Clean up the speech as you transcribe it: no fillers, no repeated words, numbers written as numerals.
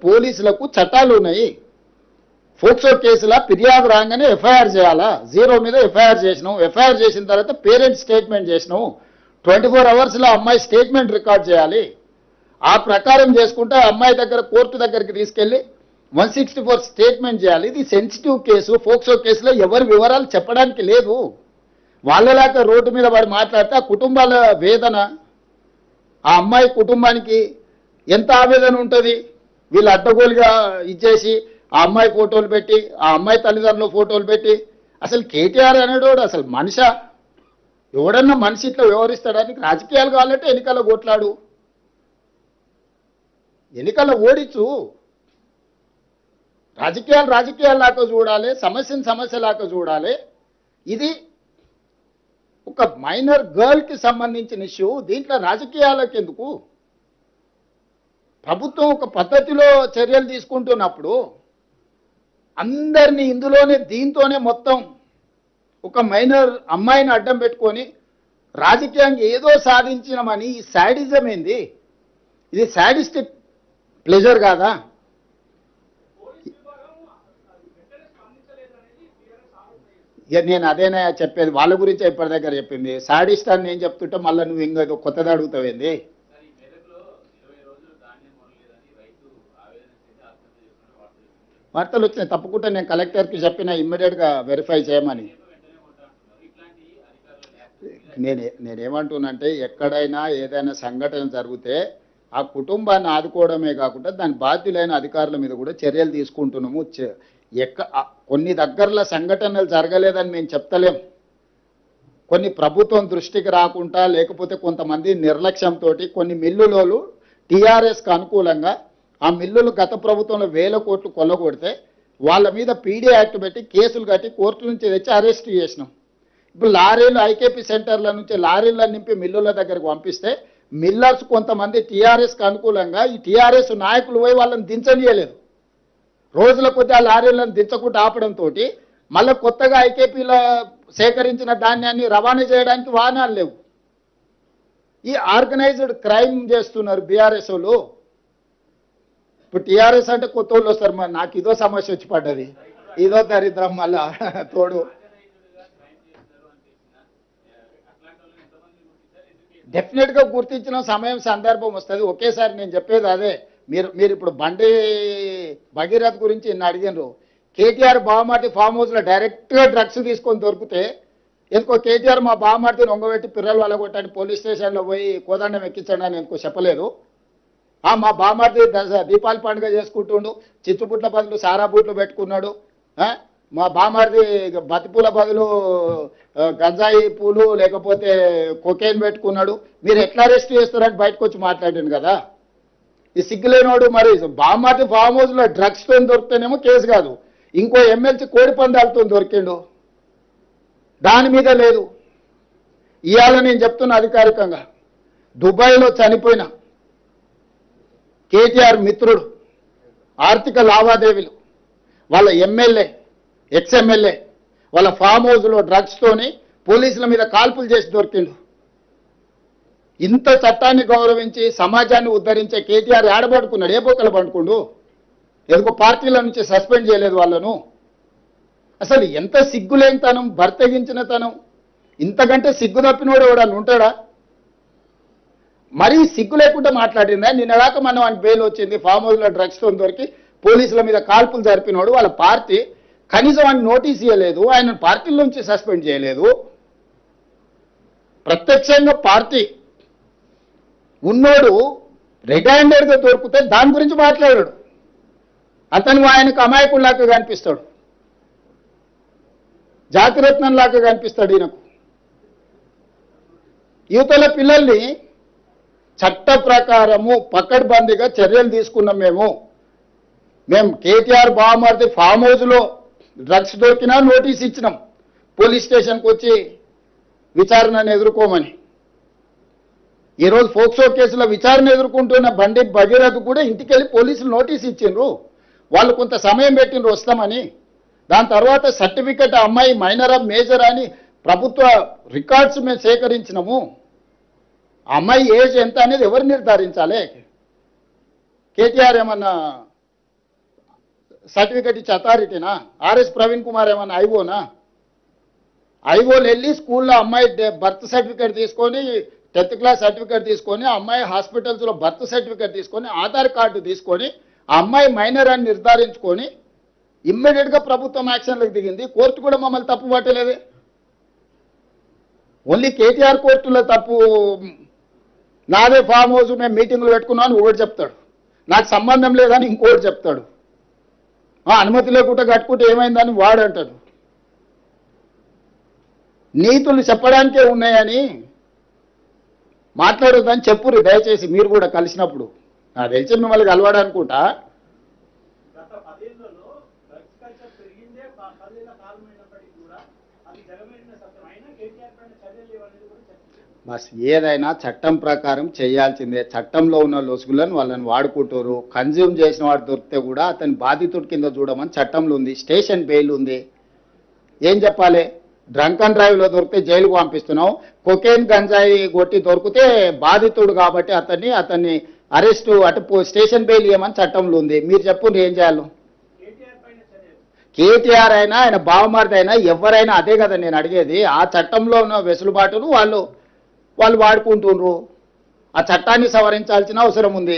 పోలీసులకు చట్టాలు ఉన్నాయి. ఫోక్సో కేసుల ఫిర్యాదు రాగానే ఎఫ్ఐఆర్ చేయాలా? 0 మీద ఎఫ్ఐఆర్ చేసినాం. ఎఫ్ఐఆర్ చేసిన తర్వాత పేరెంట్స్ స్టేట్మెంట్ చేసినాం. 24 అవర్స్లో అమ్మాయి స్టేట్మెంట్ రికార్డ్ చేయాలి. ఆ ప్రకారం చేసుకుంటే అమ్మాయి దగ్గర కోర్టు దగ్గరికి తీసుకెళ్లి 164 స్టేట్మెంట్ చేయాలి. ఇది సెన్సిటివ్ కేసు. ఫోక్సో కేసులో ఎవరి వివరాలు చెప్పడానికి లేదు. వాళ్ళలాగా రోడ్డు మీద వాడు మాట్లాడితే ఆ కుటుంబాల వేదన, ఆ అమ్మాయి కుటుంబానికి ఎంత ఆవేదన ఉంటుంది. వీళ్ళు అడ్డగోలుగా ఇచ్చేసి ఆ అమ్మాయి ఫోటోలు పెట్టి, ఆ అమ్మాయి తల్లిదండ్రుల ఫోటోలు పెట్టి, అసలు కేటీఆర్ అనేటోడు అసలు మనిషా? ఎవడన్నా మనిషి ఇట్లా వ్యవహరిస్తాడానికి? రాజకీయాలు కావాలంటే ఎన్నికల్లో కొట్లాడు, ఎన్నికల్లో ఓడించు. రాజకీయాల్లాగా చూడాలి, సమస్యను సమస్యలాగా చూడాలి. ఇది ఒక మైనర్ గర్ల్కి సంబంధించిన ఇష్యూ. దీంట్లో రాజకీయాలకు ఎందుకు? ప్రభుత్వం ఒక పద్ధతిలో చర్యలు తీసుకుంటున్నప్పుడు అందరినీ ఇందులోనే దీంతోనే మొత్తం ఒక మైనర్ అమ్మాయిని అడ్డం పెట్టుకొని రాజకీయంగా ఏదో సాధించినమని ఈ శాడిజం ఏంది? ఇది శాడిస్టిక్ ప్లెజర్ కాదా? నేను అదేనా చెప్పేది, వాళ్ళ గురించి ఇప్పటి దగ్గర చెప్పింది. శాడిస్ట్ అని నేను చెప్తుంటే మళ్ళీ నువ్వు ఇంకా కొత్తది అడుగుతావేంది? వార్తలు వచ్చినాయి, తప్పకుండా నేను కలెక్టర్కి చెప్పిన ఇమ్మీడియట్గా వెరిఫై చేయమని. నేనేమంటున్నానంటే ఎక్కడైనా ఏదైనా సంఘటన జరిగితే ఆ కుటుంబాన్ని ఆదుకోవడమే కాకుండా దాని బాధ్యులైన అధికారుల మీద కూడా చర్యలు తీసుకుంటున్నాము. కొన్ని దగ్గరలో సంఘటనలు జరగలేదని మేము చెప్తలేం. కొన్ని ప్రభుత్వం దృష్టికి రాకుండా లేకపోతే కొంతమంది నిర్లక్ష్యంతో కొన్ని మిల్లులోలు టీఆర్ఎస్కి అనుకూలంగా ఆ మిల్లులు గత ప్రభుత్వంలో 1000 కోట్లు కొల్లగొడితే వాళ్ళ మీద పీడీ యాక్ట్ పెట్టి కేసులు కట్టి కోర్టు నుంచి తెచ్చి అరెస్ట్ చేసినాం. ఇప్పుడు లారీలు ఐకేపీ సెంటర్ల నుంచి లారీలను నింపి మిల్లుల దగ్గరకు పంపిస్తే మిల్లర్స్ కొంతమంది టీఆర్ఎస్కి అనుకూలంగా ఈ టీఆర్ఎస్ నాయకులు పోయి వాళ్ళని దించనీయలేదు. రోజుల కొద్ది ఆ లారీలను దించకుండా ఆపడంతో మళ్ళీ కొత్తగా ఐకేపీలో సేకరించిన ధాన్యాన్ని రవాణా చేయడానికి వాహనాలు లేవు. ఈ ఆర్గనైజ్డ్ క్రైమ్ చేస్తున్నారు బీఆర్ఎస్ వాళ్ళు. ఇప్పుడు టీఆర్ఎస్ అంటే కొత్త వాళ్ళు వస్తారు. మరి నాకు ఇదో సమస్య వచ్చి పడ్డది, ఇదో దరిద్రం మళ్ళా తోడు. డెఫినెట్గా గుర్తించిన సమయం సందర్భం వస్తుంది. ఒకేసారి నేను చెప్పేది అదే. మీరు ఇప్పుడు బండి భగీరథ్ గురించి నిన్న అడిగినారు. కేటీఆర్ బావమార్తి ఫామ్ హౌస్లో డైరెక్ట్గా డ్రగ్స్ తీసుకొని దొరికితే ఎందుకో కేటీఆర్ మా బావమార్తిని ఒంగబెట్టి పిల్లలు వాళ్ళ కొట్టని పోలీస్ స్టేషన్లో పోయి కోదండం ఎక్కించండి అని ఎందుకో చెప్పలేదు. మా బావమార్తి దీపావళి పండుగ చేసుకుంటుండు, చిచ్చుపుట్ల బదులు సారా బూట్లు పెట్టుకున్నాడు. మా బావమార్తి బతిపూల బదులు గంజాయి పూలు లేకపోతే కొకేన్ పెట్టుకున్నాడు. మీరు ఎట్లా అరెస్ట్ చేస్తారని బయటకు వచ్చి మాట్లాడాను కదా. ఈ సిగ్గులేనోడు మరి బావమార్తి ఫామ్ హౌస్లో డ్రగ్స్తో దొరికితేనేమో కేసు కాదు, ఇంకో ఎమ్మెల్సీ కోడి పందాలతో దొరికిండు, దాని మీద లేదు. ఇవాళ నేను చెప్తున్నా అధికారికంగా, దుబాయ్లో చనిపోయిన కేటీఆర్ మిత్రుడు ఆర్థిక లావాదేవీలు వాళ్ళ ఎమ్మెల్యే ఎక్స్ఎమ్మెల్యే వాళ్ళ ఫామ్ హౌస్లో డ్రగ్స్తోని పోలీసుల మీద కాల్పులు చేసి దొరికిండు. ఇంత చట్టాన్ని గౌరవించి సమాజాన్ని ఉద్ధరించే కేటీఆర్ ఏడబడుకున్నాడు, ఏ బొక్కలు పండుకుండు? ఎందుకో పార్టీల నుంచి సస్పెండ్ చేయలేదు వాళ్ళను. అసలు ఎంత సిగ్గులేనితనం, బర్తగించిన తనం. ఇంతకంటే సిగ్గు తప్పినోడు ఎవడన్నా ఉంటాడా? మరీ సిగ్గు లేకుండా మాట్లాడిందా? నిన్నదాకా మనం ఆయన బెయిల్ వచ్చింది, ఫామ్ హౌస్లో డ్రగ్స్తో దొరికి పోలీసుల మీద కాల్పులు జరిపినోడు వాళ్ళ పార్టీ కనీసం ఆయన నోటీస్ ఇవ్వలేదు, ఆయన పార్టీల నుంచి సస్పెండ్ చేయలేదు. ప్రత్యక్షంగా పార్టీ ఉన్నోడు రెడ్ హ్యాండెడ్గా దొరికితే దాని గురించి మాట్లాడాడు. అతను ఆయనకు అమాయకుల్లాగా కనిపిస్తాడు, జాతిరత్నంలాగా కనిపిస్తాడు. ఈయనకు యువతల పిల్లల్ని చట్ట ప్రకారము పకడ్బందీగా చర్యలు తీసుకున్నాం. మేము కేటీఆర్ బావమర్ది ఫామ్ హౌస్లో డ్రగ్స్ దొరికినా నోటీస్ ఇచ్చినాం, పోలీస్ స్టేషన్కి వచ్చి విచారణను ఎదుర్కోమని. ఈరోజు ఫోక్సో కేసులో విచారణ ఎదుర్కొంటున్న బండి భగీరథ్ కూడా ఇంటికి వెళ్ళి పోలీసులు నోటీస్ ఇచ్చిండ్రు. వాళ్ళు కొంత సమయం పెట్టిండ్రు వస్తామని. దాని తర్వాత సర్టిఫికెట్ అమ్మాయి మైనర్ ఆఫ్ మేజర్ అని ప్రభుత్వ రికార్డ్స్ మేము సేకరించినాము. అమ్మాయి ఏజ్ ఎంత అనేది ఎవరు నిర్ధారించాలి? కేటీఆర్ ఏమన్నా సర్టిఫికెట్ ఇచ్చే అథారిటీనా? ఆర్ఎస్ ప్రవీణ్ కుమార్ ఏమన్నా ఐఓనా? ఐఓలు వెళ్ళి స్కూల్లో అమ్మాయి బర్త్ సర్టిఫికేట్ తీసుకొని 10th క్లాస్ సర్టిఫికేట్ తీసుకొని అమ్మాయి హాస్పిటల్స్లో బర్త్ సర్టిఫికేట్ తీసుకొని ఆధార్ కార్డు తీసుకొని ఆ అమ్మాయి మైనర్ అని నిర్ధారించుకొని ఇమ్మీడియట్గా ప్రభుత్వం యాక్షన్లకు దిగింది. కోర్టు కూడా మమ్మల్ని తప్పు పట్టలేదే. ఓన్లీ కేటీఆర్ కోర్టులో తప్పు. నాదే ఫామ్ హౌస్ మేము మీటింగ్లు పెట్టుకున్నాను ఒకటి చెప్తాడు, నాకు సంబంధం లేదని ఇంకోటి చెప్తాడు, అనుమతి లేకుండా కట్టుకుంటే ఏమైందని వాడు అంటాడు. నీతులు చెప్పడానికే ఉన్నాయని మాట్లాడొద్దని చెప్పురు దయచేసి మీరు కూడా కలిసినప్పుడు. నాకు తెలిసి మిమ్మల్ని కలవాడనుకుంటా. బస్ ఏదైనా చట్టం ప్రకారం చేయాల్సిందే. చట్టంలో ఉన్న లొసుగులను వాళ్ళని వాడుకుంటారు. కన్జ్యూమ్ చేసిన వాడు దొరికితే కూడా అతని బాధితుడి కింద చూడమని చట్టంలో ఉంది. స్టేషన్ బెయిల్ ఉంది. ఏం చెప్పాలి? డ్రంక్ అండ్ డ్రైవ్లో దొరికితే జైలుకు పంపిస్తున్నావు. కొకేన్ గంజాయి కొట్టి దొరికితే బాధితుడు కాబట్టి అతన్ని అరెస్టు స్టేషన్ బెయిల్ ఇవ్వమని చట్టంలో ఉంది. మీరు చెప్పండి ఏం చేయాలి? కేటీఆర్ అయినా ఆయన బావమార్ది అయినా ఎవరైనా అదే కదా నేను అడిగేది. ఆ చట్టంలో ఉన్న వెసులుబాటును వాళ్ళు వాడుకుంటుండ్రు. ఆ చట్టాన్ని సవరించాల్సిన అవసరం ఉంది.